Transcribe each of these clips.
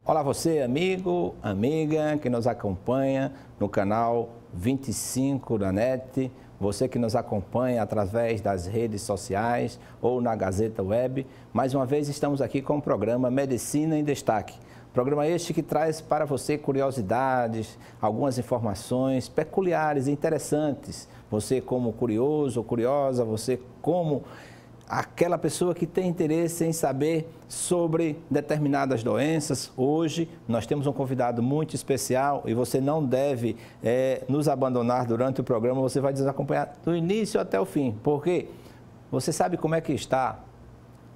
Olá você, amigo, amiga que nos acompanha no canal 25 da NET, você que nos acompanha através das redes sociais ou na Gazeta Web. Mais uma vez estamos aqui com o programa Medicina em Destaque. Programa este que traz para você curiosidades, algumas informações peculiares e interessantes. Você como curioso ou curiosa, você como aquela pessoa que tem interesse em saber sobre determinadas doenças. Hoje nós temos um convidado muito especial e você não deve nos abandonar durante o programa, você vai nos acompanhar do início até o fim, porque você sabe como é que está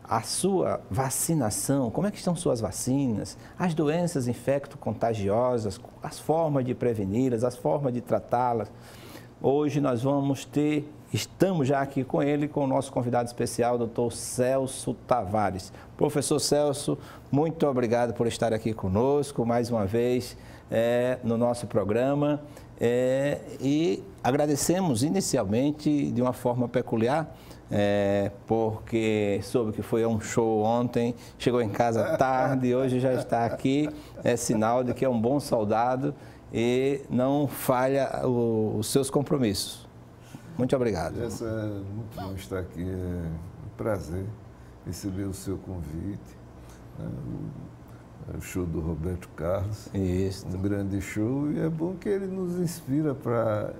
a sua vacinação, como é que estão suas vacinas, as doenças infecto-contagiosas, as formas de preveni-las, as formas de tratá-las. Hoje nós estamos já aqui com ele, com o nosso convidado especial, Dr. Celso Tavares. Professor Celso, muito obrigado por estar aqui conosco mais uma vez no nosso programa. E agradecemos inicialmente de uma forma peculiar, porque soube que foi um show ontem, chegou em casa tarde e hoje já está aqui. É sinal de que é um bom soldado e não falha os seus compromissos. Muito obrigado. É muito bom estar aqui, é um prazer receber o seu convite. O show do Roberto Carlos. Isso. Um grande show e é bom que ele nos inspira para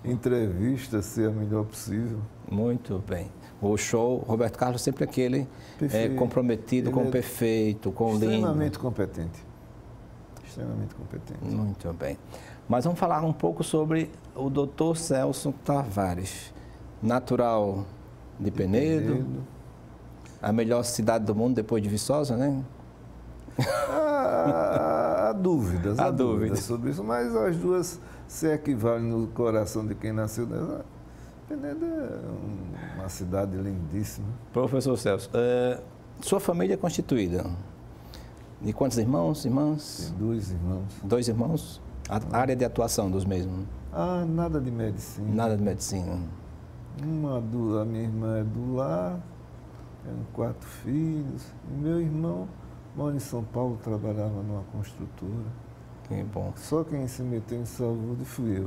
entrevista ser a melhor possível. Muito bem. O show, Roberto Carlos sempre aquele comprometido com o perfeito, com o lindo. Extremamente competente. Extremamente competente. Muito bem. Mas vamos falar um pouco sobre o Dr. Celso Tavares, natural de Penedo, a melhor cidade do mundo depois de Viçosa, né? Há dúvidas sobre isso, mas as duas se equivalem no coração de quem nasceu nela. Penedo é uma cidade lindíssima. Professor Celso, sua família é constituída de quantos irmãos, irmãs? Tem 2 irmãos. 2 irmãos? A área de atuação dos mesmos? Nada de medicina. Nada de medicina. A minha irmã é do lar, eram 4 filhos. E meu irmão mora em São Paulo, trabalhava numa construtora. Que bom. Só quem se meteu em saúde fui eu.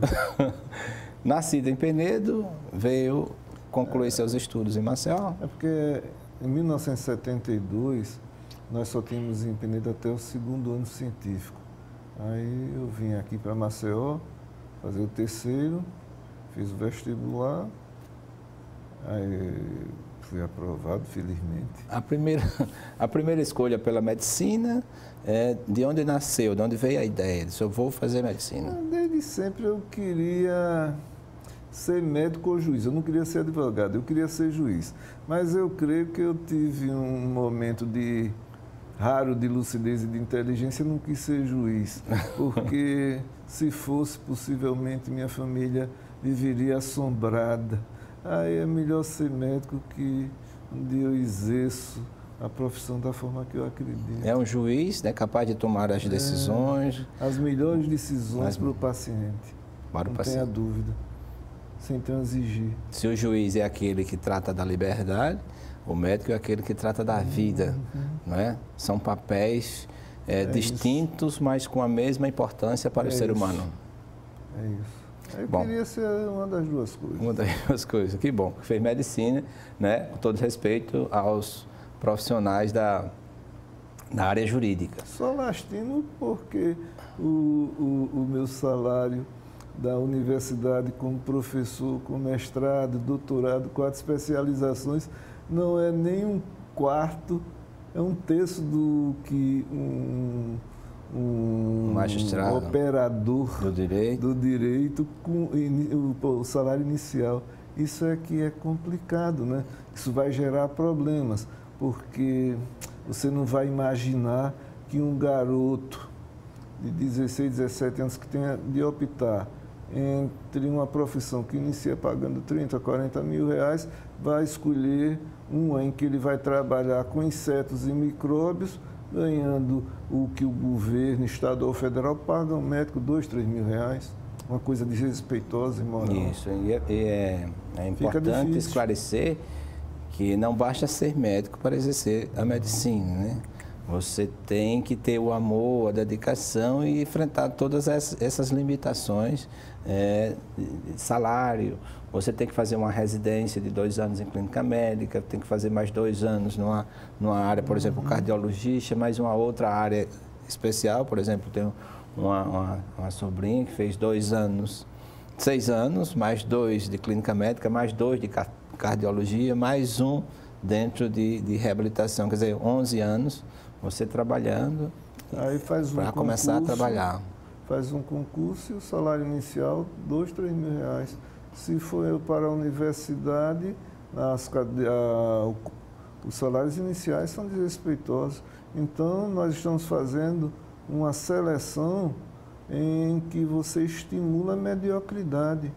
Nascido em Penedo, veio concluir seus estudos em Maceió? É porque em 1972 nós só tínhamos em Penedo até o 2º ano científico. Aí eu vim aqui para Maceió fazer o 3º, fiz o vestibular, aí fui aprovado, felizmente. A primeira escolha pela medicina, de onde nasceu, de onde veio a ideia? Disse, eu vou fazer medicina. Desde sempre eu queria ser médico ou juiz, eu não queria ser advogado, eu queria ser juiz. Mas eu creio que eu tive um momento raro de lucidez e de inteligência, eu não quis ser juiz, porque se fosse, possivelmente minha família viveria assombrada. Aí é melhor ser médico que um dia eu exerço a profissão da forma que eu acredito. É um juiz, né, capaz de tomar as decisões. As melhores decisões para o paciente. Para o não paciente. tenha dúvida, sem transigir. Se o juiz é aquele que trata da liberdade, o médico é aquele que trata da vida, não é? São papéis distintos, isso. Mas com a mesma importância para o ser humano. É isso. Eu queria ser uma das duas coisas. Uma das duas coisas. Que bom. Fez medicina, né? Com todo respeito aos profissionais da área jurídica. Só lastimo porque o meu salário da universidade como professor, com mestrado, doutorado, 4 especializações, não é nem 1/4, é 1/3 do que um magistrado, operador do direito com o salário inicial. Isso é que é complicado, né? Isso vai gerar problemas, porque você não vai imaginar que um garoto de 16, 17 anos que tenha de optar entre uma profissão que inicia pagando 30, 40 mil reais, vai escolher uma em que ele vai trabalhar com insetos e micróbios ganhando o que o governo estadual ou federal paga um médico, 2, 3 mil reais. Uma coisa desrespeitosa e imoral. Isso, é importante esclarecer que não basta ser médico para exercer a medicina, né? Você tem que ter o amor, a dedicação e enfrentar todas essas limitações, salário. Você tem que fazer uma residência de 2 anos em clínica médica, tem que fazer mais 2 anos numa área, por exemplo, cardiologista, mais uma outra área especial. Por exemplo, tenho uma sobrinha que fez 2 anos, 6 anos, mais 2 de clínica médica, mais 2 de cardiologia, mais um dentro de reabilitação, quer dizer, 11 anos você trabalhando para começar a trabalhar. Faz um concurso e o salário inicial, 2, 3 mil reais. Se for para a universidade, os salários iniciais são desrespeitosos. Então, nós estamos fazendo uma seleção em que você estimula a mediocridade,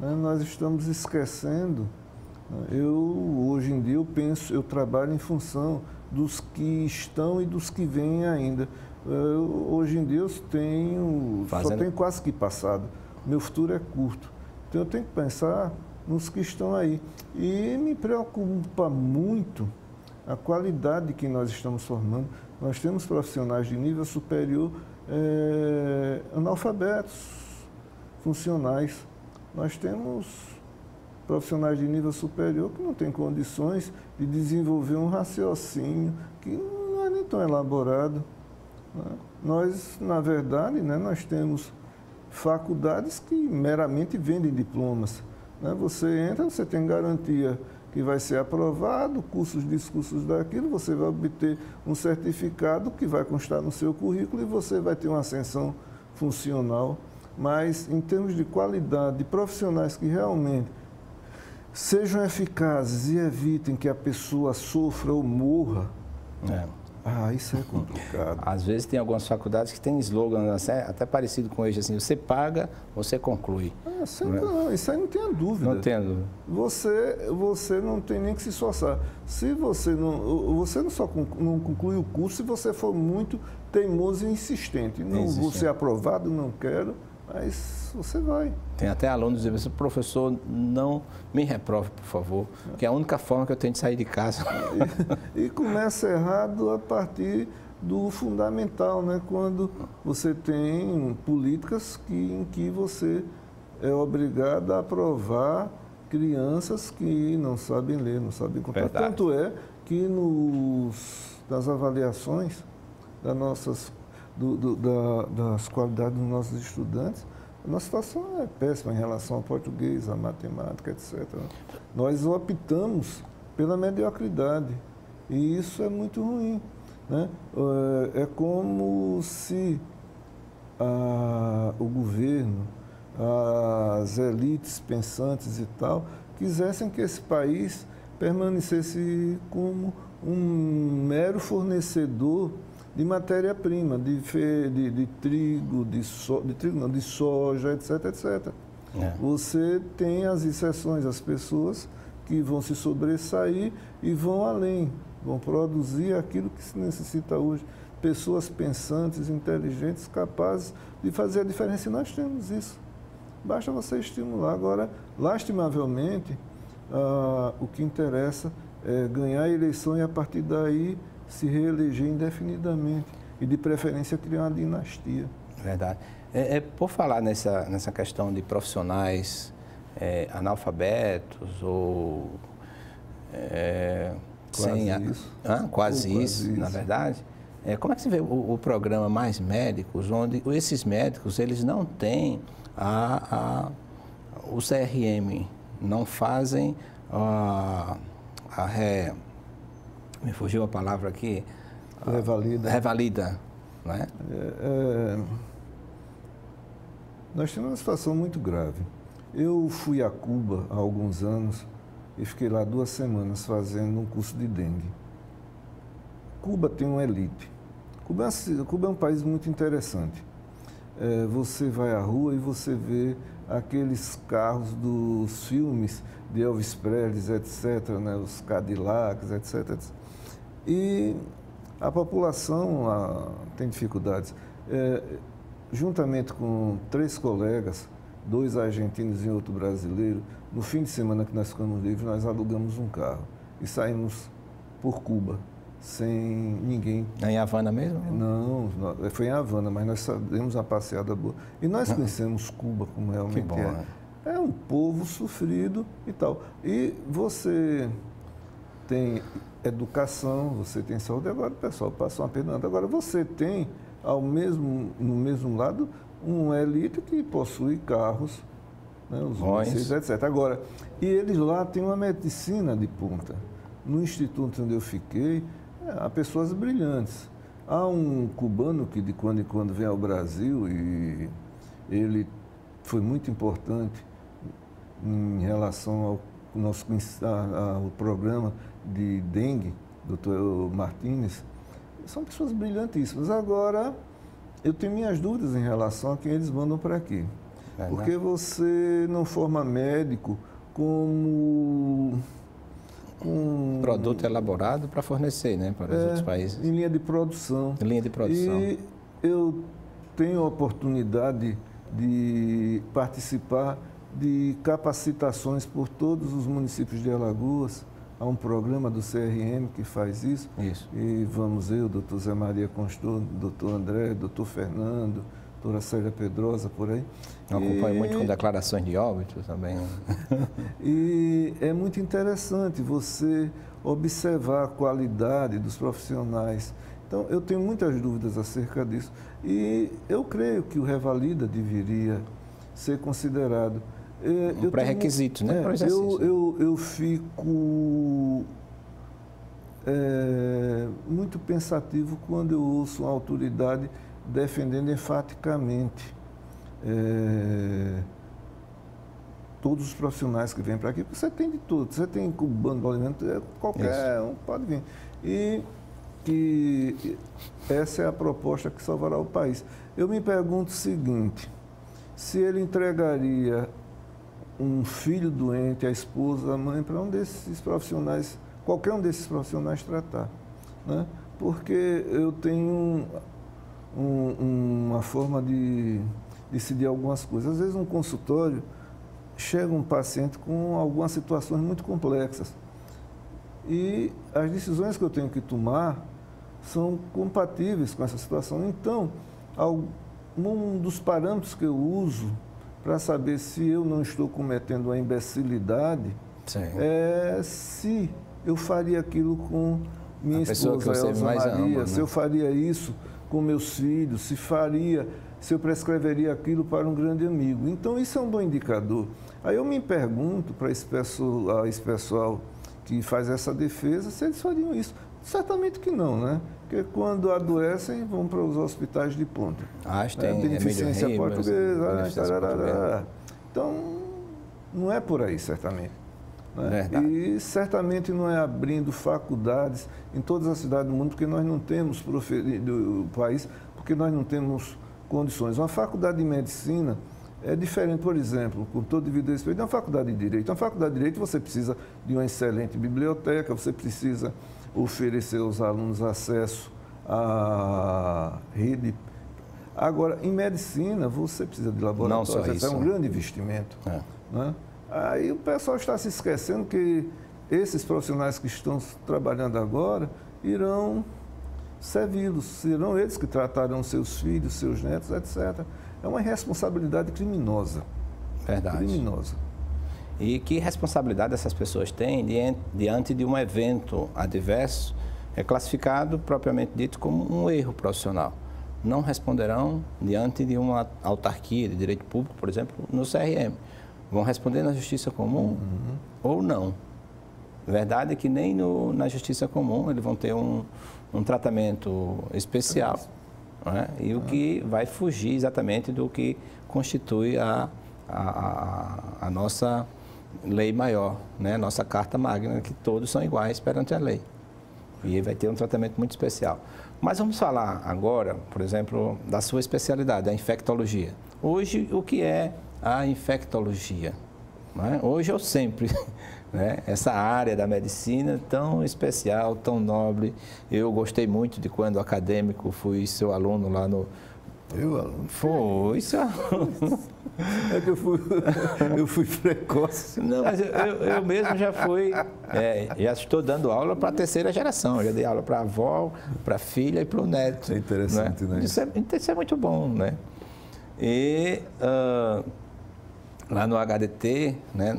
né? Nós estamos esquecendo. Hoje em dia, eu trabalho em função dos que estão e dos que vêm ainda. Hoje em dia, só tenho quase que passado. Meu futuro é curto. Então, eu tenho que pensar nos que estão aí. E me preocupa muito a qualidade que nós estamos formando. Nós temos profissionais de nível superior, analfabetos, funcionais. Nós temos profissionais de nível superior que não têm condições de desenvolver um raciocínio que não é nem tão elaborado, né? Nós, na verdade, né, nós temos faculdades que meramente vendem diplomas, né? Você entra, você tem garantia que vai ser aprovado, cursos, discursos daquilo, você vai obter um certificado que vai constar no seu currículo e você vai ter uma ascensão funcional. Mas, em termos de qualidade, de profissionais que realmente sejam eficazes e evitem que a pessoa sofra ou morra, isso é complicado. Às vezes tem algumas faculdades que têm slogans até parecido com esse, assim, você paga, você conclui. Não, isso aí não tenha dúvida. Não tenha dúvida. Você não tem nem que se esforçar. Se você não conclui o curso se você for muito teimoso e insistente. Não vou ser aprovado, não quero, mas você vai. Tem até alunos que dizem, professor, não me reprove, por favor, que é a única forma que eu tenho de sair de casa. E começa errado a partir do fundamental, né? Quando você tem políticas em que você é obrigado a aprovar crianças que não sabem ler, não sabem contar. Verdade. Tanto é que nas avaliações das qualidades dos nossos estudantes, a nossa situação é péssima em relação ao português, à matemática, etc. Nós optamos pela mediocridade e isso é muito ruim, né? É como se o governo, as elites pensantes e tal, quisessem que esse país permanecesse como um mero fornecedor de matéria-prima, de trigo, de soja, etc, etc. Você tem as exceções, as pessoas que vão se sobressair e vão além, vão produzir aquilo que se necessita hoje. Pessoas pensantes, inteligentes, capazes de fazer a diferença. E nós temos isso. Basta você estimular. Agora, lastimavelmente, o que interessa é ganhar a eleição e, a partir daí, se reeleger indefinidamente e, de preferência, criar uma dinastia. Verdade. Por falar nessa questão de profissionais analfabetos ou quase isso, na verdade, como é que você vê o programa Mais Médicos, onde esses médicos eles não têm o CRM, não fazem me fugiu a palavra aqui. Revalida, né? Nós temos uma situação muito grave. Eu fui a Cuba há alguns anos e fiquei lá 2 semanas fazendo um curso de dengue. Cuba tem uma elite. Cuba é um país muito interessante. Você vai à rua e você vê aqueles carros dos filmes de Elvis Presley, etc., né? Os Cadillacs, etc. E A população tem dificuldades. Juntamente com 3 colegas, 2 argentinos e outro brasileiro, no fim de semana que nós ficamos livres, nós alugamos um carro e saímos por Cuba, sem ninguém. Em Havana mesmo? Não, foi em Havana, mas nós demos uma passeada boa. E nós conhecemos Cuba como realmente bom, é. né? É um povo sofrido e tal. E você tem educação, você tem saúde, agora o pessoal passa uma penada. Agora você tem, no mesmo lado, uma elite que possui carros, né, os mísseis, etc. Agora, e eles lá têm uma medicina de ponta. No instituto onde eu fiquei, há pessoas brilhantes. Há um cubano que de quando em quando vem ao Brasil e ele foi muito importante em relação ao programa de dengue, Dr. Martínez. São pessoas brilhantíssimas. Agora, eu tenho minhas dúvidas em relação a quem eles mandam para aqui. Porque você não forma médico como um produto elaborado para fornecer, né, para os outros países. Em linha de produção. Em linha de produção. E eu tenho a oportunidade de participar de capacitações por todos os municípios de Alagoas. Há um programa do CRM que faz isso. Isso. E vamos eu, doutor Zé Maria Constor, doutor André, doutor Fernando, doutora Célia Pedrosa, por aí. Eu acompanho muito com declarações de óbito também. E é muito interessante você observar a qualidade dos profissionais. Então, eu tenho muitas dúvidas acerca disso. E eu creio que o Revalida deveria ser considerado. Um pré-requisito, né, para o exercício. Eu fico muito pensativo quando eu ouço uma autoridade defendendo enfaticamente todos os profissionais que vêm para aqui, porque você tem de tudo, você tem cubano, boliviano, qualquer um pode vir. E que essa é a proposta que salvará o país. Eu me pergunto o seguinte, se ele entregaria um filho doente, a esposa, a mãe, para um desses profissionais, qualquer um desses profissionais tratar, né? Porque eu tenho uma forma de decidir algumas coisas. Às vezes, no consultório, chega um paciente com algumas situações muito complexas e as decisões que eu tenho que tomar são compatíveis com essa situação. Então, um dos parâmetros que eu uso para saber se eu não estou cometendo uma imbecilidade é se eu faria aquilo com minha esposa, Elza Maria, ama, né? Se eu faria isso com meus filhos, se eu prescreveria aquilo para um grande amigo. Então, isso é um bom indicador. Aí eu me pergunto para esse pessoal que faz essa defesa, se eles fariam isso. Certamente que não, né? Porque quando adoecem, vão para os hospitais de ponta. Tem beneficência portuguesa. Então, não é por aí, certamente. Né? E certamente não é abrindo faculdades em todas as cidades do mundo, porque nós não temos do país, porque nós não temos condições. Uma faculdade de medicina é diferente, por exemplo, com todo devido respeito, de uma faculdade de direito. Uma faculdade de direito você precisa de uma excelente biblioteca, você precisa oferecer aos alunos acesso à rede. Agora, em medicina, você precisa de laboratórios, é um grande investimento. Né? Aí o pessoal está se esquecendo que esses profissionais que estão trabalhando agora irão servi-los, serão eles que tratarão seus filhos, seus netos, etc. É uma responsabilidade criminosa. Verdade. Criminosa. E que responsabilidade essas pessoas têm diante de um evento adverso é classificado, propriamente dito, como um erro profissional. Não responderão diante de uma autarquia de direito público, por exemplo, no CRM. Vão responder na justiça comum ou não. Verdade é que nem na justiça comum eles vão ter um tratamento especial, né? E o que vai fugir exatamente do que constitui a nossa lei maior, né? Nossa carta magna, que todos são iguais perante a lei. E vai ter um tratamento muito especial. Mas vamos falar agora, por exemplo, da sua especialidade, a infectologia. Hoje, o que é a infectologia? né? Hoje ou sempre. Né? Essa área da medicina tão especial, tão nobre. Eu gostei muito de quando acadêmico fui seu aluno lá no... Eu, aluno? Foi, seu aluno. É que eu fui precoce. Não, mas eu mesmo já fui, já estou dando aula para a terceira geração. Já dei aula para a avó, para a filha e para o neto. É interessante, né? Isso é muito bom, né? E lá no HDT, né?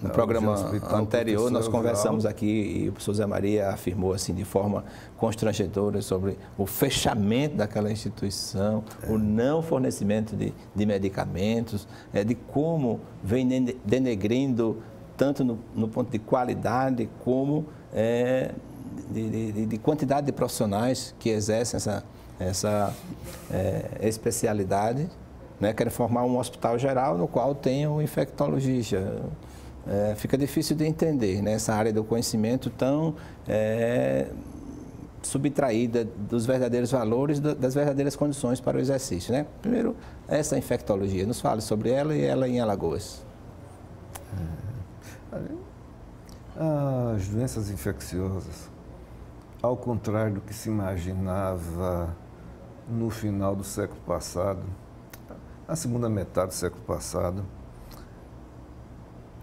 No programa anterior, nós conversamos aqui e o professor Zé Maria afirmou assim de forma constrangedora sobre o fechamento daquela instituição, o não fornecimento de medicamentos, de como vem denegrindo tanto no ponto de qualidade como de quantidade de profissionais que exercem essa especialidade. Né, querem formar um hospital geral no qual tenha um infectologista. Fica difícil de entender, né, essa área do conhecimento tão subtraída dos verdadeiros valores, das verdadeiras condições para o exercício. Né? Primeiro, essa infectologia. Nos fale sobre ela e ela em Alagoas. As doenças infecciosas, ao contrário do que se imaginava no final do século passado, na segunda metade do século passado,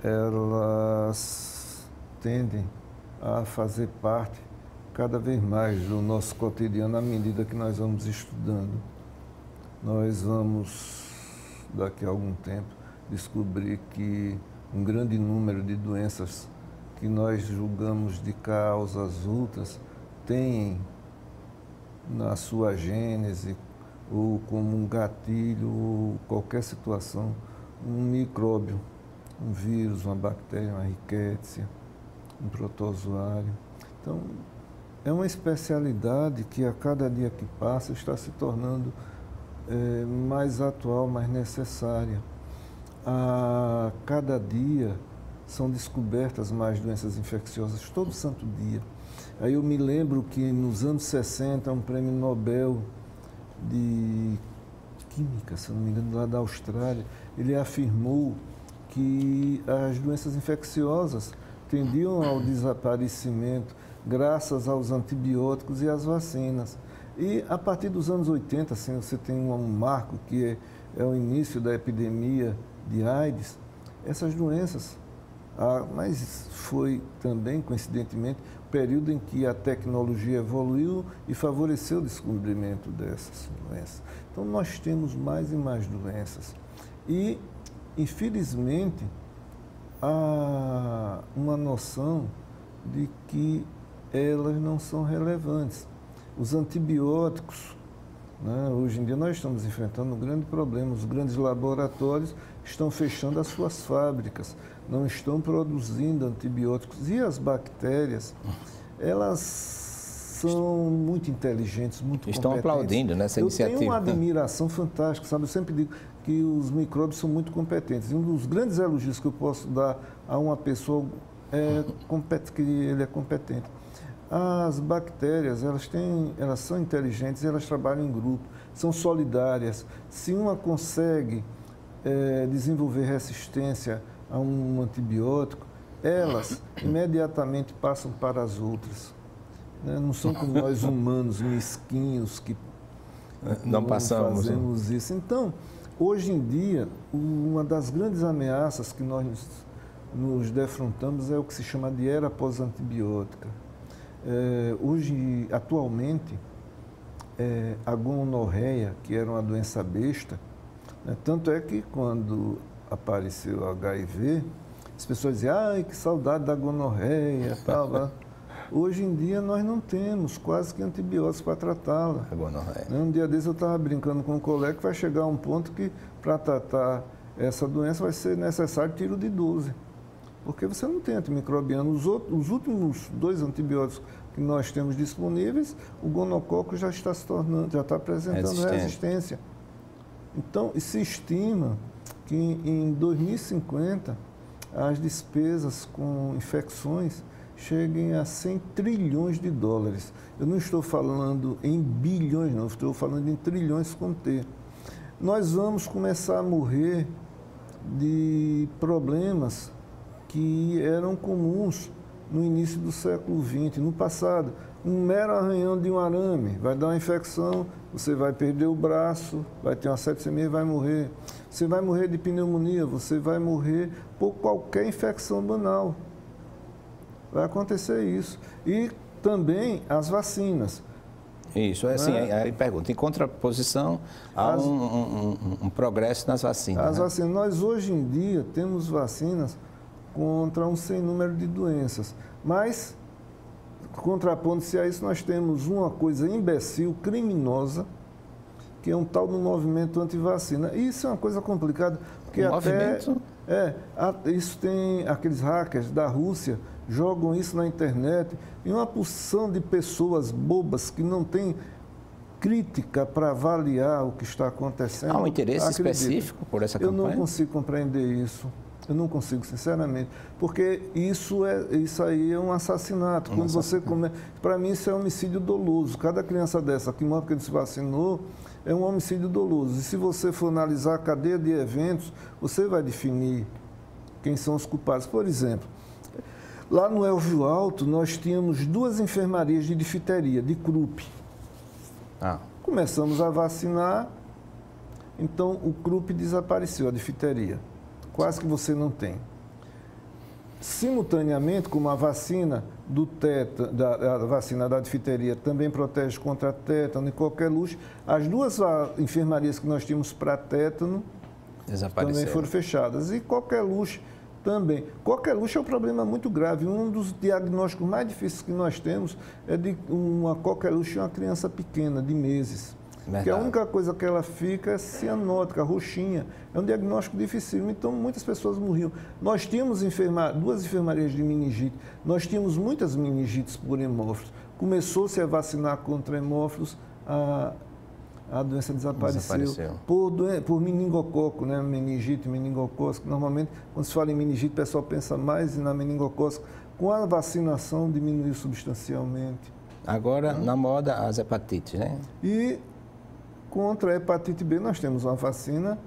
elas tendem a fazer parte cada vez mais do nosso cotidiano à medida que nós vamos estudando. Nós vamos, daqui a algum tempo, descobrir que um grande número de doenças que nós julgamos de causas outras têm na sua gênese ou como um gatilho, ou qualquer situação, um micróbio, um vírus, uma bactéria, uma rickettsia, um protozoário. Então, é uma especialidade que a cada dia que passa está se tornando mais atual, mais necessária. A cada dia são descobertas mais doenças infecciosas, todo santo dia. Aí eu me lembro que nos anos 60, um prêmio Nobel de Química, se não me engano, lá da Austrália, ele afirmou que as doenças infecciosas tendiam ao desaparecimento graças aos antibióticos e às vacinas. E a partir dos anos 80, assim, você tem um marco que é o início da epidemia de AIDS, essas doenças, mas foi também, coincidentemente, o período em que a tecnologia evoluiu e favoreceu o descobrimento dessas doenças. Então, nós temos mais e mais doenças. E, infelizmente, há uma noção de que elas não são relevantes. Os antibióticos, né, hoje em dia nós estamos enfrentando um grande problema. Os grandes laboratórios estão fechando as suas fábricas, não estão produzindo antibióticos. E as bactérias, elas são muito inteligentes, muito competentes. Estão aplaudindo nessa iniciativa. Eu tenho uma admiração fantástica, sabe? Eu sempre digo que os micróbios são muito competentes. E um dos grandes elogios que eu posso dar a uma pessoa é que ele é competente. As bactérias, elas são inteligentes, elas trabalham em grupo, são solidárias. Se uma consegue desenvolver resistência a um antibiótico, elas imediatamente passam para as outras. Né? Não são como nós humanos mesquinhos que não fazemos isso. Então, hoje em dia, uma das grandes ameaças que nós nos defrontamos é o que se chama de era pós-antibiótica. Atualmente, a gonorreia, que era uma doença besta, né? Tanto é que quando apareceu o HIV, as pessoas diziam, ai, que saudade da gonorreia, tal. Hoje em dia nós não temos quase que antibióticos para tratá-la. Um dia desses eu estava brincando com um colega que vai chegar a um ponto que para tratar essa doença vai ser necessário tiro de 12. Porque você não tem antimicrobiano. Os últimos 2 antibióticos que nós temos disponíveis, o gonococo já está apresentando resistência. Então, se estima que em 2050 as despesas com infecções cheguem a 100 trilhões de dólares. Eu não estou falando em bilhões, não, estou falando em trilhões com T. Nós vamos começar a morrer de problemas que eram comuns no início do século XX, no passado. Um mero arranhão de um arame vai dar uma infecção, você vai perder o braço, vai ter uma sepsemia e vai morrer. Você vai morrer de pneumonia, você vai morrer por qualquer infecção banal. Vai acontecer isso. E também as vacinas. Isso, é assim, aí pergunta, em contraposição a um progresso nas vacinas. As vacinas, nós hoje em dia temos vacinas contra um sem número de doenças, mas, contrapondo-se a isso, nós temos uma coisa imbecil, criminosa, que é um tal do movimento anti-vacina. Isso é uma coisa complicada, porque movimento? Isso tem aqueles hackers da Rússia, jogam isso na internet, e uma porção de pessoas bobas que não têm crítica para avaliar o que está acontecendo. Há um interesse específico por essa campanha? Eu não consigo compreender isso. Eu não consigo, sinceramente, porque isso aí é um assassinato. Quando você para mim isso é um homicídio doloso. Cada criança dessa que morre porque não se vacinou é um homicídio doloso. E se você for analisar a cadeia de eventos, você vai definir quem são os culpados. Por exemplo, lá no Elvio Alto nós tínhamos 2 enfermarias de difteria, de CRUP. Começamos a vacinar, então o CRUP desapareceu, a difteria. Quase que você não tem. Simultaneamente, como a vacina do tétano, a vacina da difteria também protege contra tétano e qualquer luxo, as 2 enfermarias que nós tínhamos para tétano também foram fechadas. E qualquer luxo também. Qualquer luxo é um problema muito grave. Um dos diagnósticos mais difíceis que nós temos é de uma qualquer luxo em uma criança pequena, de meses. Porque a única coisa que ela fica é cianótica, roxinha. É um diagnóstico difícil. Então, muitas pessoas morriam. Nós tínhamos 2 enfermarias de meningite. Nós tínhamos muitas meningites por hemófilos. Começou-se a vacinar contra hemófilos, a doença desapareceu. Por meningococo, né? Meningite, meningocócica. Normalmente, quando se fala em meningite, o pessoal pensa mais na meningocócica. Com a vacinação, diminuiu substancialmente. Agora, na moda, as hepatites, né? E contra a hepatite B, nós temos uma vacina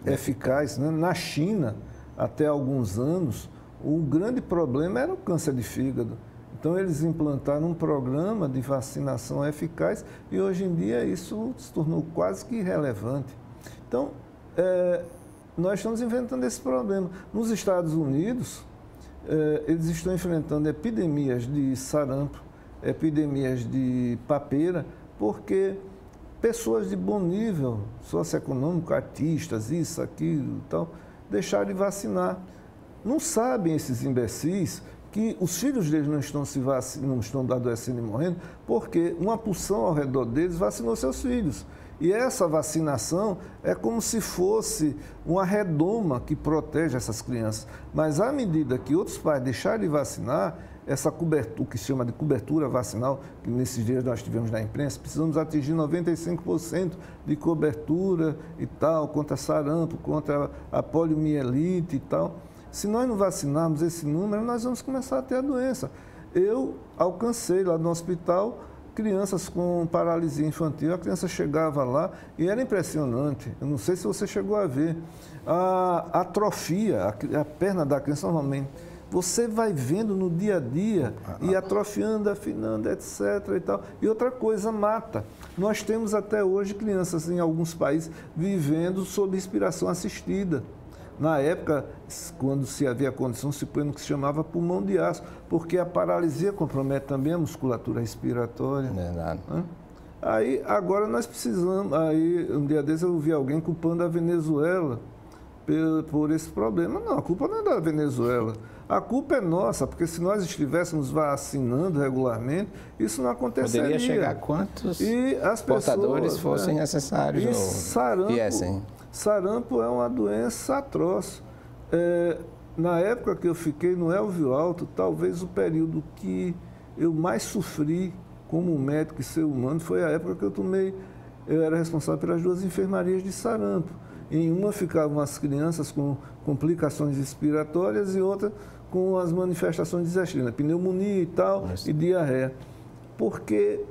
eficaz. Né? Na China, até alguns anos, o grande problema era o câncer de fígado. Então, eles implantaram um programa de vacinação eficaz e, hoje em dia, isso se tornou quase que irrelevante. Então, nós estamos enfrentando esse problema. Nos Estados Unidos, eles estão enfrentando epidemias de sarampo, epidemias de papeira, porque pessoas de bom nível socioeconômico, artistas, isso, aquilo e tal, deixaram de vacinar. Não sabem esses imbecis que os filhos deles não estão adoecendo e morrendo, porque uma porção ao redor deles vacinou seus filhos. E essa vacinação é como se fosse uma redoma que protege essas crianças. Mas à medida que outros pais deixarem de vacinar, essa cobertura, o que se chama de cobertura vacinal, que nesses dias nós tivemos na imprensa, precisamos atingir 95% de cobertura e tal, contra sarampo, contra a poliomielite e tal. Se nós não vacinarmos esse número, nós vamos começar a ter a doença. Eu alcancei lá no hospital crianças com paralisia infantil, a criança chegava lá e era impressionante. Eu não sei se você chegou a ver a atrofia, a perna da criança normalmente. Você vai vendo no dia a dia e atrofiando, afinando, etc. e tal. E outra coisa, mata. Nós temos até hoje crianças em alguns países vivendo sob respiração assistida. Na época, quando se havia condição, se põe no que se chamava pulmão de aço, porque a paralisia compromete também a musculatura respiratória. Verdade. Aí, agora nós precisamos, aí um dia desses eu ouvi alguém culpando a Venezuela por esse problema. Não, a culpa não é da Venezuela. A culpa é nossa, porque se nós estivéssemos vacinando regularmente, isso não aconteceria. Poderia chegar a quantos portadores fossem necessários ou viessem. Sarampo é uma doença atroz. Na época que eu fiquei no Elvio Alto, talvez o período que eu mais sofri como médico e ser humano foi a época que eu era responsável pelas 2 enfermarias de sarampo. Em uma ficavam as crianças com complicações respiratórias e outra com as manifestações desastrinas, pneumonia e tal, e diarreia. Porque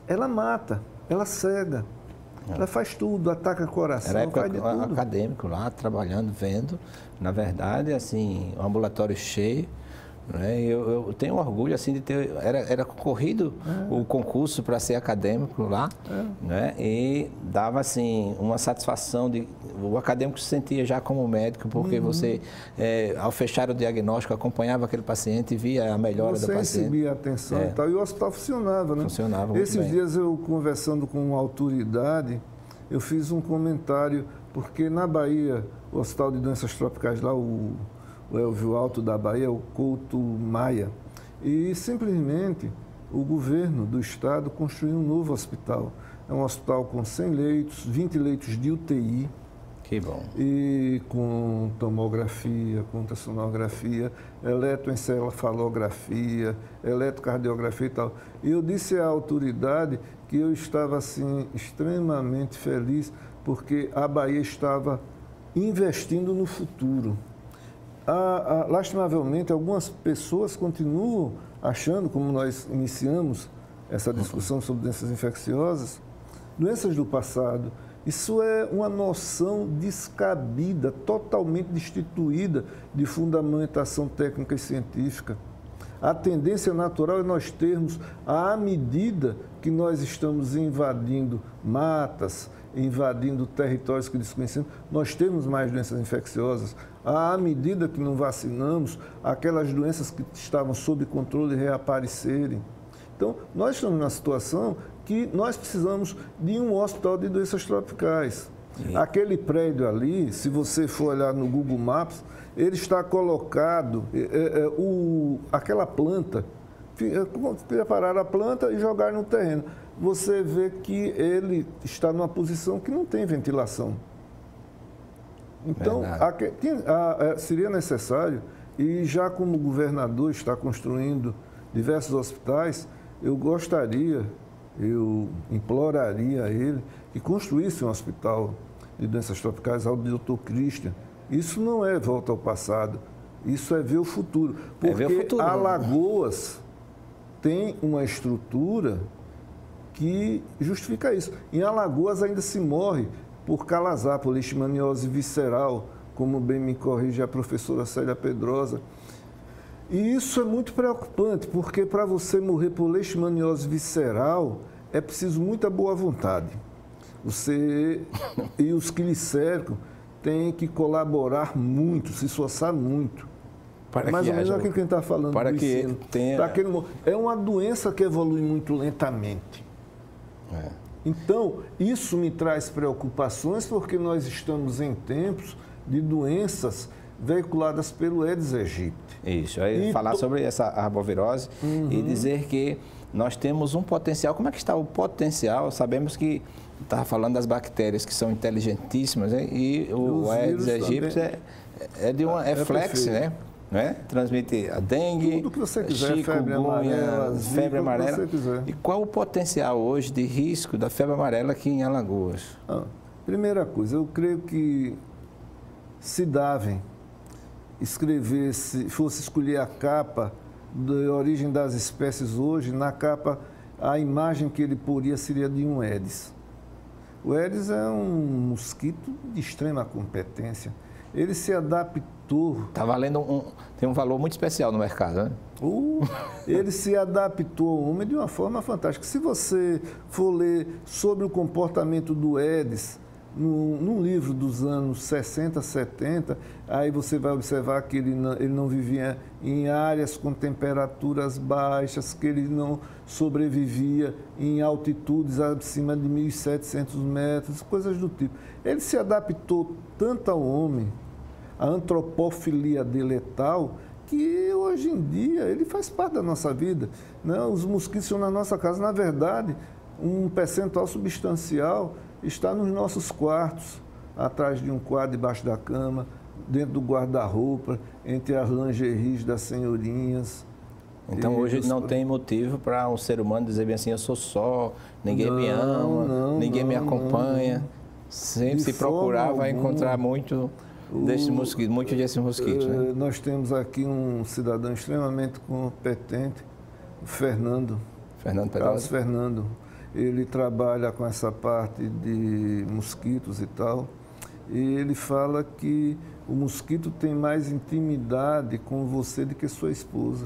ela mata, ela cega. Ela faz tudo, ataca coração, Era época faz de tudo. acadêmico lá, trabalhando, vendo. Na verdade, assim, o ambulatório cheio. Né? Eu tenho orgulho assim de ter. Era concorrido o concurso para ser acadêmico lá, né? E dava assim uma satisfação de. O acadêmico se sentia já como médico, porque você, ao fechar o diagnóstico, acompanhava aquele paciente e via a melhora do paciente. Você recebia atenção e tal, e o hospital funcionava, né? Funcionava muito Esses bem. dias eu conversando com uma autoridade, eu fiz um comentário, porque na Bahia, o Hospital de Doenças Tropicais lá, o Elvio Alto da Bahia, o Couto Maia, e simplesmente o governo do estado construiu um novo hospital. É um hospital com 100 leitos, 20 leitos de UTI. Que bom. E com tomografia, com ultrassonografia, eletroencefalografia, eletrocardiografia e tal. E eu disse à autoridade que eu estava assim extremamente feliz porque a Bahia estava investindo no futuro. Lastimavelmente, algumas pessoas continuam achando, como nós iniciamos essa discussão sobre doenças infecciosas, doenças do passado. Isso é uma noção descabida, totalmente destituída de fundamentação técnica e científica. A tendência natural é nós termos, à medida que nós estamos invadindo matas, invadindo territórios que desconhecemos, nós temos mais doenças infecciosas. À medida que não vacinamos, aquelas doenças que estavam sob controle reaparecerem. Então, nós estamos numa situação que nós precisamos de um hospital de doenças tropicais. Aquele prédio ali, se você for olhar no Google Maps, ele está colocado, aquela planta, preparar a planta e jogar no terreno. Você vê que ele está numa posição que não tem ventilação. Então, seria necessário, e já como o governador está construindo diversos hospitais, eu imploraria a ele que construísse um hospital de doenças tropicais ao Dr. Christian. Isso não é volta ao passado, isso é ver o futuro. Porque ver o futuro, Alagoas tem uma estrutura que justifica isso. Em Alagoas ainda se morre por calazar, por leishmaniose visceral, como bem me corrige a professora Célia Pedrosa. E isso é muito preocupante, porque para você morrer por leishmaniose visceral, é preciso muita boa vontade. Você e os que lhe cercam têm que colaborar muito, se esforçar muito. Para mais que ou menos haja, aquilo que a gente está falando. para do que ensino. tenha... É uma doença que evolui muito lentamente. Então, isso me traz preocupações, porque nós estamos em tempos de doenças veiculadas pelo Aedes aegypti. Isso, aí falar sobre essa arbovirose e dizer que nós temos um potencial. Como é que está o potencial? Sabemos que estava falando das bactérias que são inteligentíssimas, né? E o Aedes aegypti é flex, né? Não é? Transmite a dengue, tudo que você quiser, febre amarela, E qual o potencial hoje de risco da febre amarela aqui em Alagoas? Primeira coisa, eu creio que se Darwin fosse escolher a capa da origem das espécies hoje, na capa a imagem que ele poria seria de um Aedes. O Aedes é um mosquito de extrema competência. Ele se adaptou... Está valendo tem um valor muito especial no mercado, né? Ele se adaptou ao homem de uma forma fantástica. Se você for ler sobre o comportamento do Aedes, num livro dos anos 60, 70, aí você vai observar que ele não vivia em áreas com temperaturas baixas, que ele não sobrevivia em altitudes acima de 1.700 metros, coisas do tipo. Ele se adaptou tanto ao homem, a antropofilia dele é tal, que hoje em dia ele faz parte da nossa vida. Né? Os mosquitos estão na nossa casa. Na verdade, um percentual substancial está nos nossos quartos, atrás de um quadro, debaixo da cama, dentro do guarda-roupa, entre as lingeries das senhorinhas. Então hoje não tem motivo para um ser humano dizer bem assim, eu sou só, ninguém me ama, ninguém me acompanha. Sempre se procurar vai encontrar muito desses mosquitos. Né? Nós temos aqui um cidadão extremamente competente, o Fernando. Pedrosa. Carlos Fernando. ele trabalha com essa parte de mosquitos e tal, e ele fala que o mosquito tem mais intimidade com você do que sua esposa.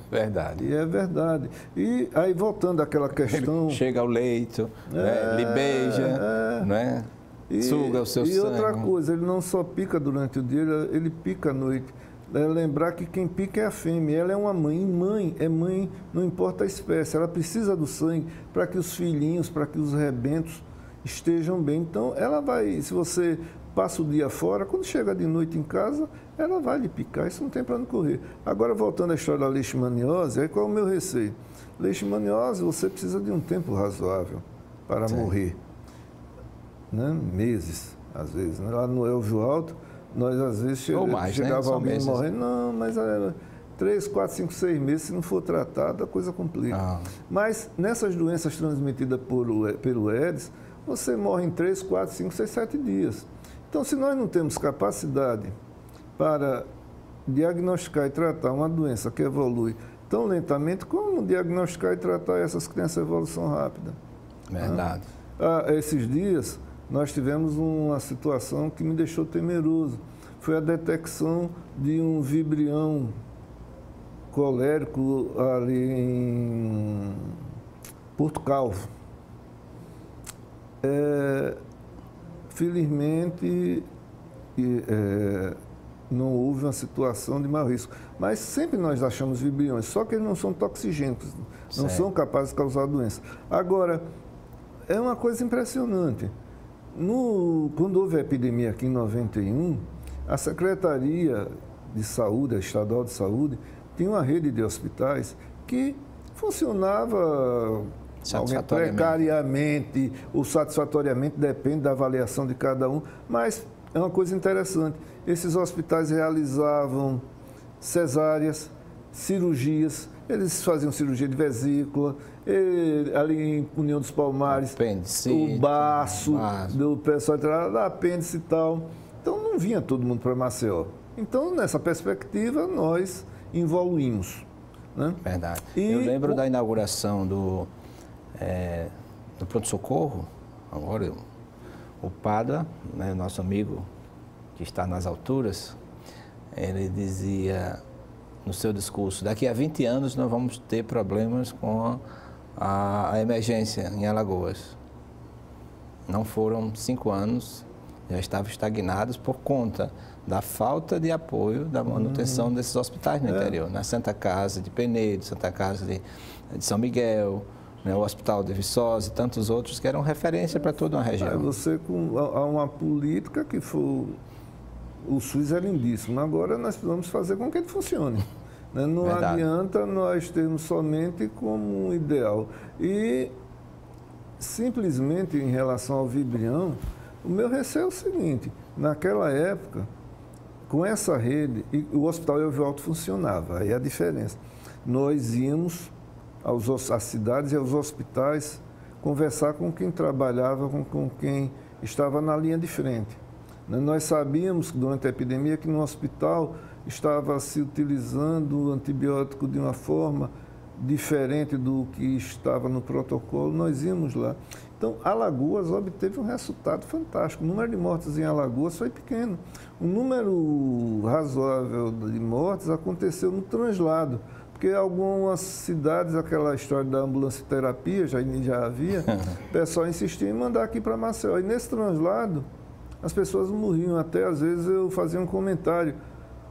Verdade. E é verdade. E aí, voltando àquela questão... Ele chega ao leito, né? Lhe beija, né? Suga o seu sangue. E outra coisa, ele não só pica durante o dia, ele pica à noite. É lembrar que quem pica é a fêmea, ela é uma mãe. E mãe é mãe, não importa a espécie, ela precisa do sangue para que os filhinhos, para que os rebentos estejam bem. Então, ela vai, se você passa o dia fora, quando chega de noite em casa, ela vai lhe picar, isso não tem para onde correr. Agora, voltando à história da leishmaniose, aí qual é o meu receio? Leishmaniose, você precisa de um tempo razoável para morrer, né? Meses, às vezes. Né? Lá no Elvio Alto, nós às vezes chegava alguém morrendo, não, mas 3, 4, 5, 6 meses, se não for tratado, a coisa complica. Mas nessas doenças transmitidas pelo Aedes, você morre em 3, 4, 5, 6, 7 dias. Então, se nós não temos capacidade para diagnosticar e tratar uma doença que evolui tão lentamente, como diagnosticar e tratar essas que têm essa evolução rápida? Verdade. Esses dias, nós tivemos uma situação que me deixou temeroso. Foi a detecção de um vibrião colérico ali em Porto Calvo. Felizmente, não houve uma situação de maior risco. Mas sempre nós achamos vibriões, só que eles não são toxigênicos, não são capazes de causar doença. Agora, é uma coisa impressionante. Quando houve a epidemia aqui em 91, a Secretaria de Saúde, a Estadual de Saúde, tinha uma rede de hospitais que funcionava precariamente ou satisfatoriamente, depende da avaliação de cada um, mas é uma coisa interessante. Esses hospitais realizavam cesáreas, cirurgias, eles faziam cirurgia de vesícula, ali em União dos Palmares, o baço do pessoal da apêndice e tal. Então não vinha todo mundo para Maceió. Então, nessa perspectiva, nós evoluímos. Né? Verdade. Eu lembro da inauguração do pronto-socorro, agora o Pada, né, nosso amigo que está nas alturas, ele dizia no seu discurso, daqui a 20 anos nós vamos ter problemas com a emergência em Alagoas. Não foram 5 anos, já estavam estagnados por conta da falta de apoio da manutenção desses hospitais no interior, na Santa Casa de Penedo, Santa Casa de São Miguel, né, o Hospital de Viçosa e tantos outros que eram referência para toda uma região. Há uma política que foi... O SUS é lindíssimo, agora nós precisamos fazer com que ele funcione. Né? Não adianta nós termos somente como um ideal. E, simplesmente, em relação ao vibrião, o meu receio é o seguinte, naquela época, com essa rede, o Hospital Elvio Alto funcionava, aí é a diferença. Nós íamos às cidades e aos hospitais conversar com quem trabalhava, com quem estava na linha de frente. Nós sabíamos, durante a epidemia, que no hospital estava se utilizando o antibiótico de uma forma diferente do que estava no protocolo, nós íamos lá. Então, Alagoas obteve um resultado fantástico. O número de mortes em Alagoas foi pequeno. O número razoável de mortes aconteceu no translado, porque algumas cidades, aquela história da ambulância terapia, já havia, o pessoal insistia em mandar aqui para Maceió. E nesse translado, as pessoas morriam. Até, às vezes, eu fazia um comentário,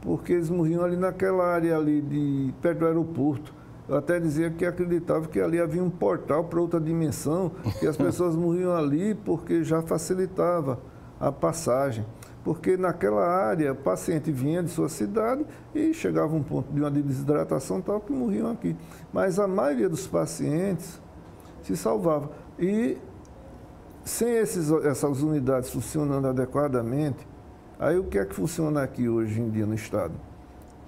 porque eles morriam ali naquela área ali perto do aeroporto. Eu até dizia que acreditava que ali havia um portal para outra dimensão, que as pessoas morriam ali porque já facilitava a passagem. Porque naquela área, o paciente vinha de sua cidade e chegava a um ponto de uma desidratação tal que morriam aqui. Mas a maioria dos pacientes se salvava. E sem essas unidades funcionando adequadamente, aí o que é que funciona aqui hoje em dia no estado?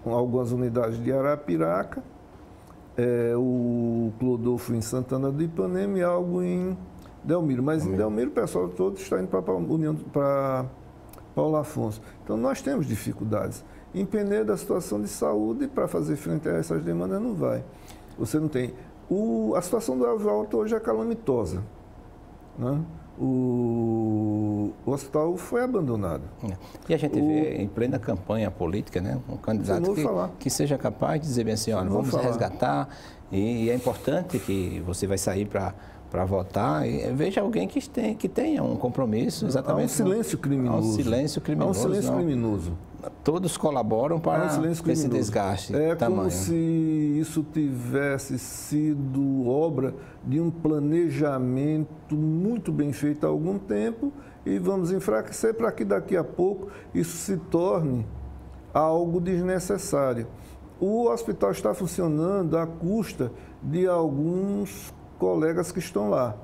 Com algumas unidades de Arapiraca, o Clodolfo em Santana do Ipanema e algo em Delmiro. Mas em Delmiro o pessoal todo está indo para Paulo Afonso. Então nós temos dificuldades. Em Penedo a situação de saúde, para fazer frente a essas demandas, não vai. Você não tem. A situação do Elvio Alto hoje é calamitosa, né? O hospital foi abandonado. E a gente vê em plena campanha política, né, um candidato que seja capaz de dizer bem assim, olha, vamos resgatar, e é importante que você vai sair para votar, e veja alguém que tenha um compromisso, exatamente. Há um silêncio criminoso. Há um silêncio criminoso. Há um silêncio criminoso. Todos colaboram para esse desgaste. É tamanho. Como se isso tivesse sido obra de um planejamento muito bem feito há algum tempo e vamos enfraquecer para que daqui a pouco isso se torne algo desnecessário. O hospital está funcionando à custa de alguns colegas que estão lá,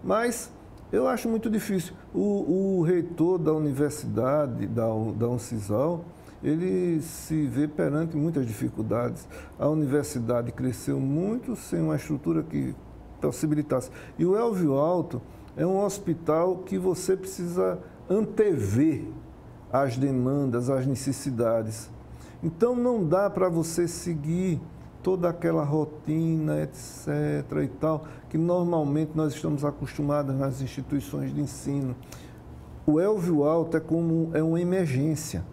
mas eu acho muito difícil. O reitor da universidade, da Uncisal, ele se vê perante muitas dificuldades. A universidade cresceu muito sem uma estrutura que possibilitasse. E o Elvio Alto é um hospital que você precisa antever as demandas, as necessidades. Então não dá para você seguir toda aquela rotina, etc. e tal, que normalmente nós estamos acostumados nas instituições de ensino. O Elvio Alto é uma emergência.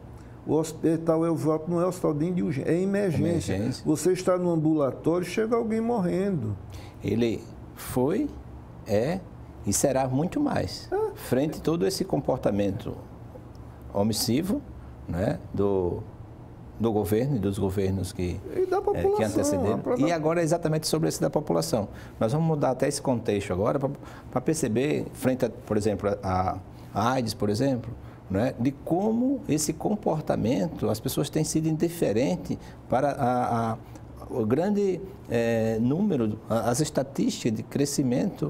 O hospital Elvio Alto não é hospital de urgência, é emergência. Você está no ambulatório, chega alguém morrendo. Ele foi, e será muito mais. Frente a todo esse comportamento omissivo, né, do governo e dos governos que antecederam. E agora é exatamente sobre esse da população. Nós vamos mudar até esse contexto agora para perceber, frente a, por exemplo, a AIDS, por exemplo, né, de como esse comportamento, as pessoas têm sido indiferentes para o grande número, as estatísticas de crescimento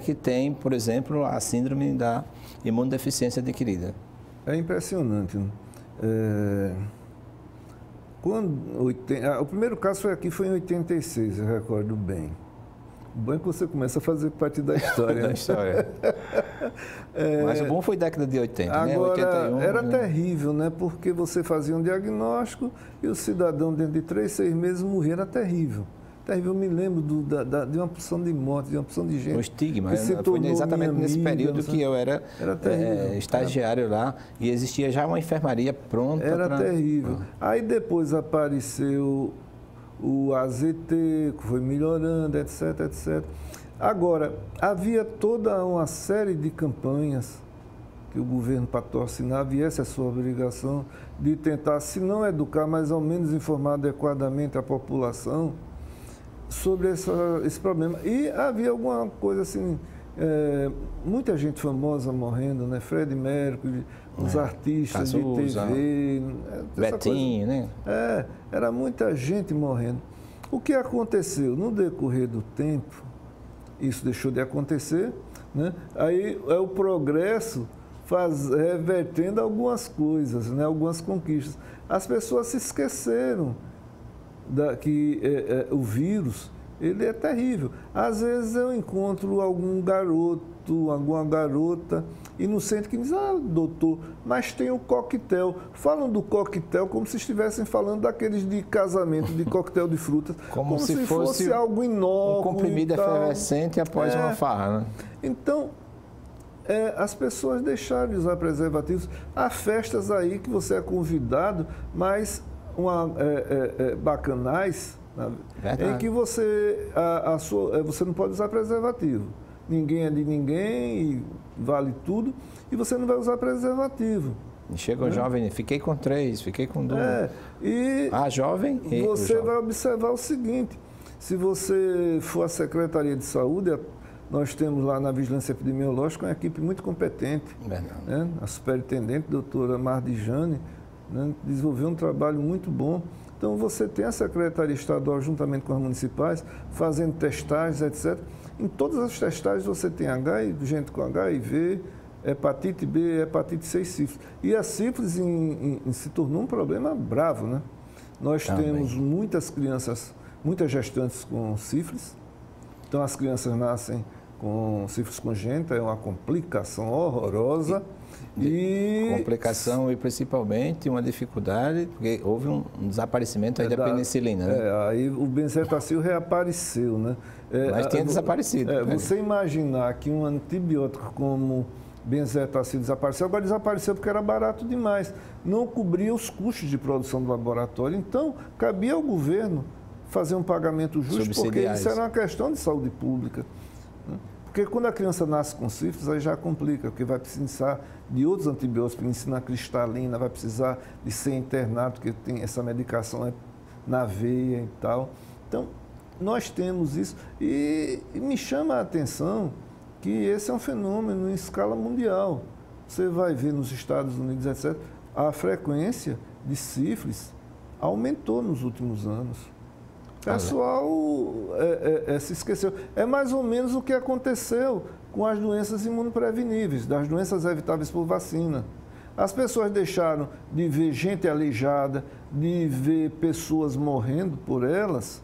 que tem, por exemplo, a síndrome da imunodeficiência adquirida. É impressionante, né? O primeiro caso foi em 86, eu recordo bem. O bom é que você começa a fazer parte da história. Da história. Mas o bom foi década de 80, agora, né? 81, era terrível, né? Porque você fazia um diagnóstico e o cidadão, dentro de 3, 6 meses, morria. Era terrível. Terrível. Eu me lembro de uma porção de mortes, de uma porção de gente. O estigma. Foi exatamente nesse período que eu era estagiário lá e existia já uma enfermaria pronta. Era terrível. Aí depois apareceu o AZT, que foi melhorando, etc, etc. Agora, havia toda uma série de campanhas que o governo patrocinava, e essa é a sua obrigação, de tentar, se não educar, mas ao menos informar adequadamente a população sobre esse problema. E havia alguma coisa assim, muita gente famosa morrendo, né? Freddie Mercury, os artistas Cazuza, de TV, Betinho, né? Era muita gente morrendo. O que aconteceu? No decorrer do tempo, isso deixou de acontecer, né? Aí é o progresso revertendo algumas coisas, né? Algumas conquistas. As pessoas se esqueceram que o vírus, ele é terrível. Às vezes eu encontro algum garoto, alguma garota inocente que diz, doutor, mas tem o coquetel. Falam do coquetel como se estivessem falando daqueles de casamento, de coquetel de frutas. Como se fosse algo inócuo. Um comprimido efervescente após uma farra, né? Então, as pessoas deixaram de usar preservativos. Há festas aí que você é convidado, mas bacanais, em que você não pode usar preservativo. Ninguém é de ninguém e vale tudo, e você não vai usar preservativo. Chega o jovem, fiquei com 3, fiquei com 2. Jovem e você vai observar o seguinte, se você for à Secretaria de Saúde, nós temos lá na Vigilância Epidemiológica uma equipe muito competente, né? A superintendente, doutora Mardijane, né, desenvolveu um trabalho muito bom. Então, você tem a Secretaria Estadual, juntamente com as municipais, fazendo testagens, etc. Em todas as testagens você tem gente com HIV, hepatite B, hepatite C e sífilis. E a sífilis se tornou um problema bravo, né? Nós temos muitas crianças, muitas gestantes com sífilis. Então, as crianças nascem com sífilis congênita, é uma complicação horrorosa. Complicação e principalmente uma dificuldade, porque houve um desaparecimento aí da penicilina, né? Aí o benzetacil reapareceu, né? Mas tinha desaparecido. Você imaginar que um antibiótico como benzetacil desapareceu, agora desapareceu porque era barato demais, não cobria os custos de produção do laboratório, então cabia ao governo fazer um pagamento justo, porque isso era uma questão de saúde pública. Porque quando a criança nasce com sífilis, aí já complica, porque vai precisar de outros antibióticos, penicilina cristalina, vai precisar de ser internado, porque tem essa medicação na veia e tal. Então, nós temos isso e me chama a atenção que esse é um fenômeno em escala mundial. Você vai ver nos Estados Unidos, etc., a frequência de sífilis aumentou nos últimos anos. O pessoal se esqueceu. É mais ou menos o que aconteceu com as doenças imunopreveníveis, das doenças evitáveis por vacina. As pessoas deixaram de ver gente aleijada, de ver pessoas morrendo por elas,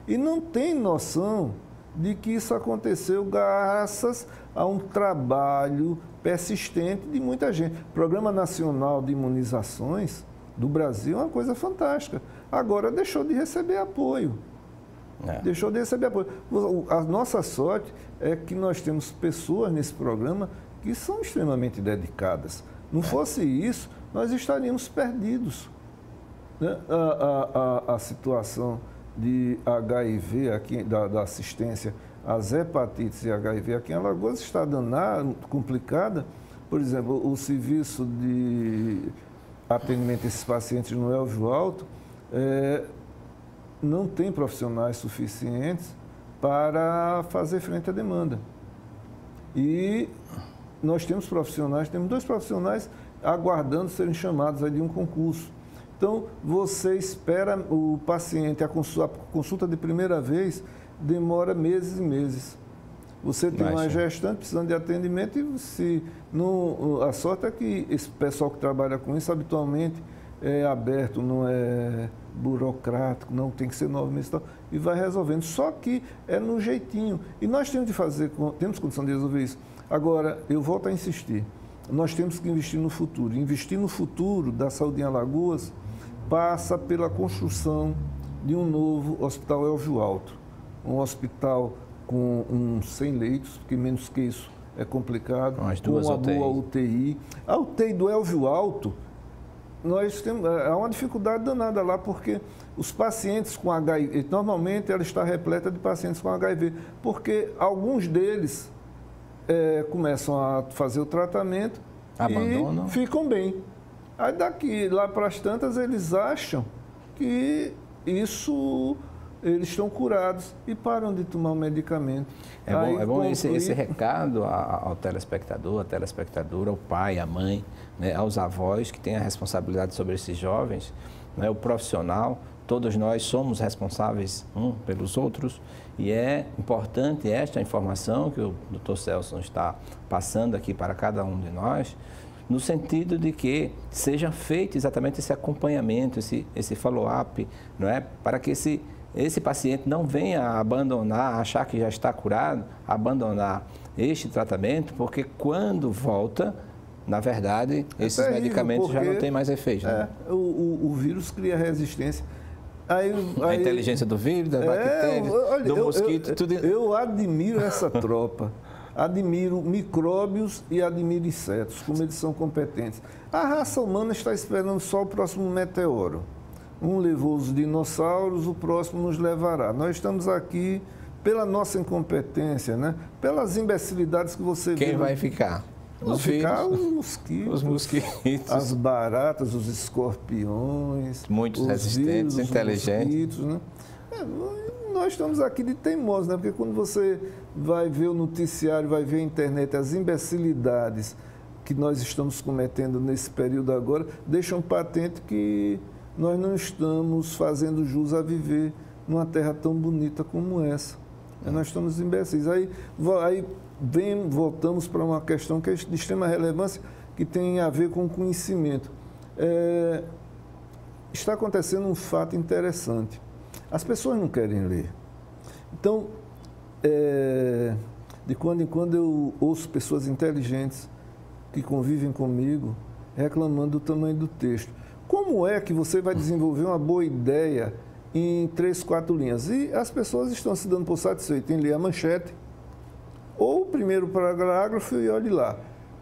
e não tem noção de que isso aconteceu graças a um trabalho persistente de muita gente. O Programa Nacional de Imunizações do Brasil é uma coisa fantástica. Agora deixou de receber apoio. Deixou de receber apoio. A nossa sorte é que nós temos pessoas nesse programa que são extremamente dedicadas. Não fosse isso, nós estaríamos perdidos. Né? A situação de HIV, aqui, da assistência às hepatites e HIV aqui em Alagoas está danada, complicada. Por exemplo, o serviço de atendimento a esses pacientes no Elvio Alto não tem profissionais suficientes para fazer frente à demanda. E nós temos profissionais, temos 2 profissionais aguardando serem chamados aí de um concurso. Então, você espera o paciente, a consulta de primeira vez demora meses e meses. Você tem uma gestante precisando de atendimento e a sorte é que esse pessoal que trabalha com isso habitualmente é aberto, não é burocrático, não tem que ser 9 meses e vai resolvendo. Só que é no jeitinho. E nós temos de fazer, temos condição de resolver isso. Agora, eu volto a insistir, nós temos que investir no futuro. Investir no futuro da saúde em Alagoas passa pela construção de um novo hospital Elvio Alto. Um hospital com 100 leitos, porque menos que isso é complicado, com uma boa UTI. A UTI do Elvio Alto, nós temos, há uma dificuldade danada lá, porque os pacientes com HIV, normalmente ela está repleta de pacientes com HIV, porque alguns deles começam a fazer o tratamento e ficam bem. Aí daqui lá para as tantas eles acham que eles estão curados e param de tomar o medicamento. É bom esse recado ao telespectador, à telespectadora, ao pai, à mãe, né, aos avós que têm a responsabilidade sobre esses jovens, né, o profissional. Todos nós somos responsáveis pelos outros e é importante esta informação que o Dr. Celso está passando aqui para cada um de nós, no sentido de que seja feito exatamente esse acompanhamento, esse follow-up, não é? Para que esse paciente não venha a abandonar, achar que já está curado, abandonar este tratamento, porque quando volta, na verdade, esses medicamentos já não têm mais efeito. Né? O vírus cria resistência. A inteligência do vírus, da bactéria, do mosquito, tudo. Eu admiro essa tropa. Admiro micróbios e admiro insetos, como eles são competentes. A raça humana está esperando só o próximo meteoro. Um levou os dinossauros, o próximo nos levará. Nós estamos aqui pela nossa incompetência, né? Pelas imbecilidades que você vê. Quem vai ficar? Vão ficar os mosquitos. Os mosquitos. As baratas, os escorpiões. Muitos resistentes, inteligentes. Né? Nós estamos aqui de teimosos, né? Porque quando você vai ver o noticiário, vai ver a internet, as imbecilidades que nós estamos cometendo nesse período agora, deixam patente que nós não estamos fazendo jus a viver numa terra tão bonita como essa. Nós estamos imbecis. Aí voltamos para uma questão que é de extrema relevância, que tem a ver com o conhecimento. Está acontecendo um fato interessante. As pessoas não querem ler. Então, De quando em quando eu ouço pessoas inteligentes que convivem comigo reclamando do tamanho do texto. Como é que você vai desenvolver uma boa ideia em 3, 4 linhas? E as pessoas estão se dando por satisfeitas em ler a manchete ou o primeiro parágrafo e olhe lá.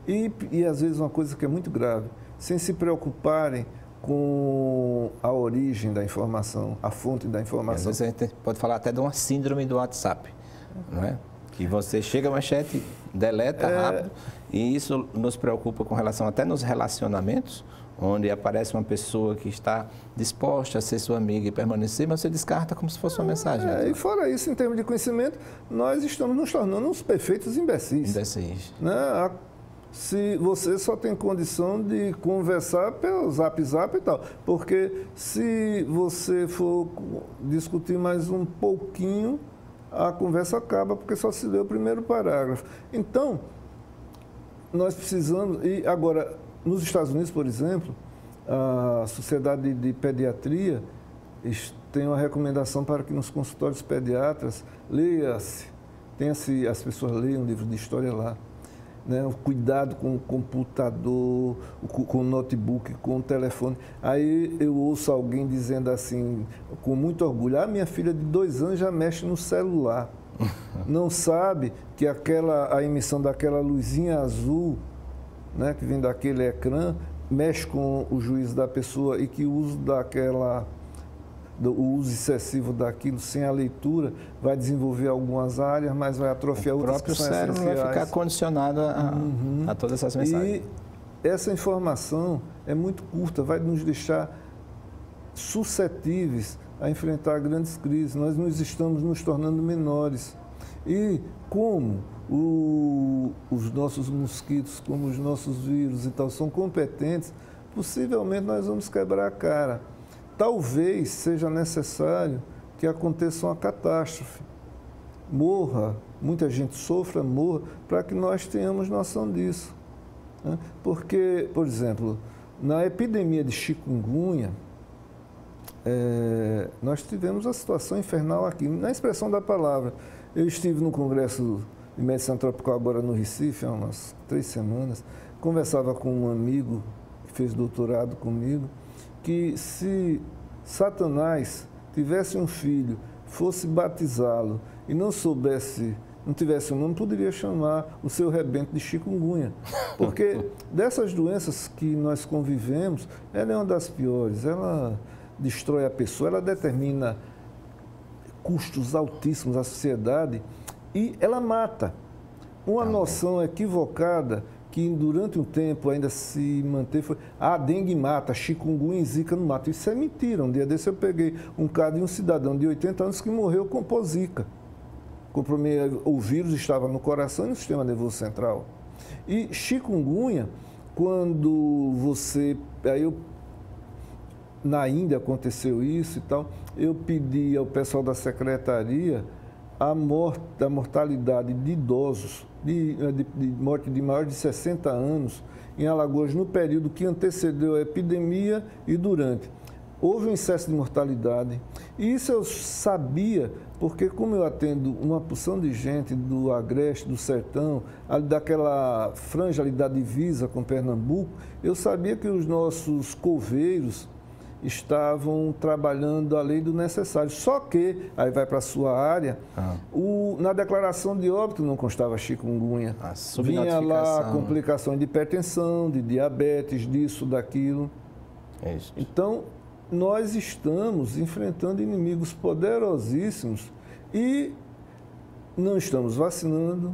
E às vezes uma coisa que é muito grave, sem se preocuparem com a origem da informação, a fonte da informação. Às vezes a gente pode falar até de uma síndrome do WhatsApp, não é? Que você chega a manchete, deleta rápido, e isso nos preocupa com relação até nos relacionamentos, onde aparece uma pessoa que está disposta a ser sua amiga e permanecer, mas você descarta como se fosse uma mensagem. E fora isso, em termos de conhecimento, nós estamos nos tornando uns perfeitos imbecis. Imbecis. Né? Se você só tem condição de conversar pelo zap e tal, porque se você for discutir mais um pouquinho, a conversa acaba, porque só se lê o primeiro parágrafo. Então, nós precisamos, e agora, nos Estados Unidos, por exemplo, a Sociedade de Pediatria tem uma recomendação para que nos consultórios pediatras as pessoas leiam um livro de história lá. Né? O cuidado com o computador, com o notebook, com o telefone. Aí eu ouço alguém dizendo assim, com muito orgulho, minha filha de 2 anos já mexe no celular. Não sabe que a emissão daquela luzinha azul, né, que vem daquele ecrã, mexe com o juízo da pessoa e que o uso excessivo daquilo sem a leitura vai desenvolver algumas áreas, mas vai atrofiar outras que são essenciais. O próprio cérebro vai ficar condicionado a todas essas mensagens. E essa informação é muito curta, vai nos deixar suscetíveis a enfrentar grandes crises. Nós estamos nos tornando menores. E como os nossos mosquitos, como os nossos vírus e tal, são competentes, possivelmente nós vamos quebrar a cara. Talvez seja necessário que aconteça uma catástrofe, morra, muita gente sofra, morra, para que nós tenhamos noção disso. Né? Porque, por exemplo, na epidemia de chikungunya, nós tivemos a situação infernal aqui, na expressão da palavra. Eu estive no Congresso de Medicina Tropical agora no Recife, há umas 3 semanas, conversava com um amigo que fez doutorado comigo, que se Satanás tivesse um filho, fosse batizá-lo e não tivesse um nome, poderia chamar o seu rebento de chikungunya. Porque dessas doenças que nós convivemos, ela é uma das piores. Ela destrói a pessoa, ela determina custos altíssimos à sociedade e ela mata. Uma noção equivocada que durante um tempo ainda se manteve foi a dengue mata, chikungunya e zika não mata. Isso é mentira. Um dia desse eu peguei um caso de um cidadão de 80 anos que morreu com zika. O vírus estava no coração e no sistema nervoso central. E chikungunya, quando na Índia aconteceu isso e tal, eu pedi ao pessoal da secretaria a mortalidade de idosos, de morte de maior de 60 anos em Alagoas no período que antecedeu a epidemia e durante. Houve um excesso de mortalidade. E isso eu sabia, porque como eu atendo uma porção de gente do Agreste, do Sertão, daquela franja ali da divisa com Pernambuco, eu sabia que os nossos coveiros estavam trabalhando a lei do necessário. Só que, aí vai para a sua área, na declaração de óbito não constava chikungunya. Vinha lá complicações de hipertensão, de diabetes, disso, daquilo. É isso. Então, nós estamos enfrentando inimigos poderosíssimos e não estamos vacinando,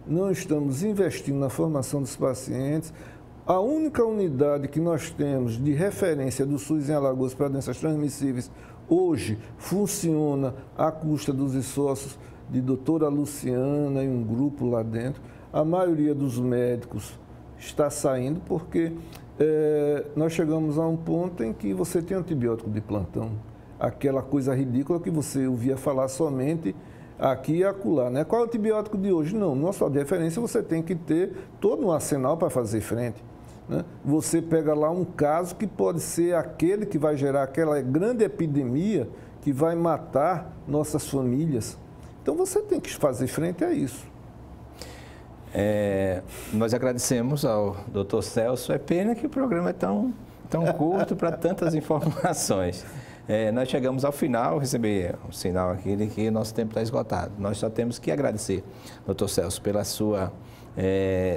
não estamos investindo na formação dos pacientes. A única unidade que nós temos de referência do SUS em Alagoas para doenças transmissíveis hoje funciona à custa dos esforços de doutora Luciana e um grupo lá dentro. A maioria dos médicos está saindo porque nós chegamos a um ponto em que você tem antibiótico de plantão. Aquela coisa ridícula que você ouvia falar somente aqui e acolá, né? Qual é o antibiótico de hoje? Não, nossa referência você tem que ter todo um arsenal para fazer frente. Né? Você pega lá um caso que pode ser aquele que vai gerar aquela grande epidemia que vai matar nossas famílias. Então você tem que fazer frente a isso. Nós agradecemos ao Dr. Celso. É pena que o programa é tão curto para tantas informações. Nós chegamos ao final, recebi um sinal aqui de que nosso tempo está esgotado. Nós só temos que agradecer, Dr. Celso, pela sua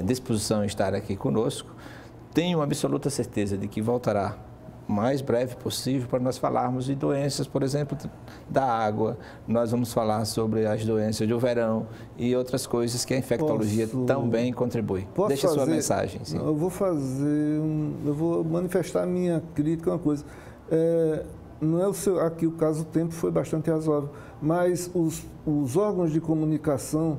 disposição em estar aqui conosco. Tenho absoluta certeza de que voltará o mais breve possível para nós falarmos de doenças, por exemplo, da água. Nós vamos falar sobre as doenças do verão e outras coisas que a infectologia também contribui. Deixa a sua mensagem. Sim. Eu vou manifestar a minha crítica a uma coisa. Não é aqui o caso, o tempo foi bastante razoável, mas os órgãos de comunicação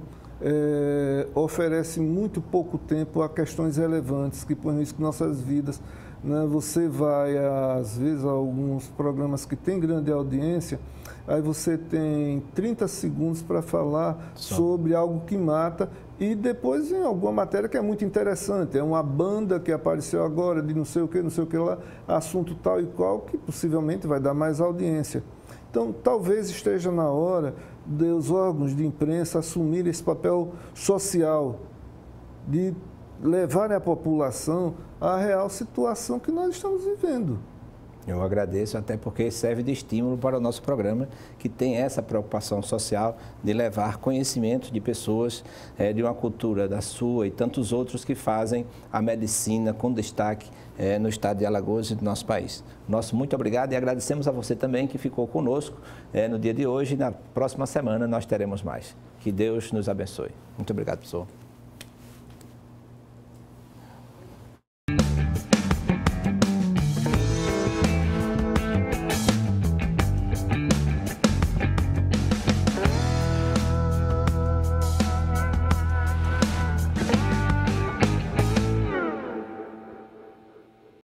oferecem muito pouco tempo a questões relevantes que põem em risco nossas vidas. Né? Você vai, às vezes, a alguns programas que têm grande audiência, aí você tem 30 segundos para falar sobre algo que mata e depois em alguma matéria que é muito interessante. É uma banda que apareceu agora de não sei o que lá, assunto tal e qual, que possivelmente vai dar mais audiência. Então, talvez esteja na hora dos órgãos de imprensa assumirem esse papel social de levarem a população à real situação que nós estamos vivendo. Eu agradeço, até porque serve de estímulo para o nosso programa, que tem essa preocupação social de levar conhecimento de pessoas de uma cultura da sua e tantos outros que fazem a medicina com destaque no estado de Alagoas e do nosso país. Nosso muito obrigado e agradecemos a você também que ficou conosco no dia de hoje. Na próxima semana nós teremos mais. Que Deus nos abençoe. Muito obrigado, pessoal.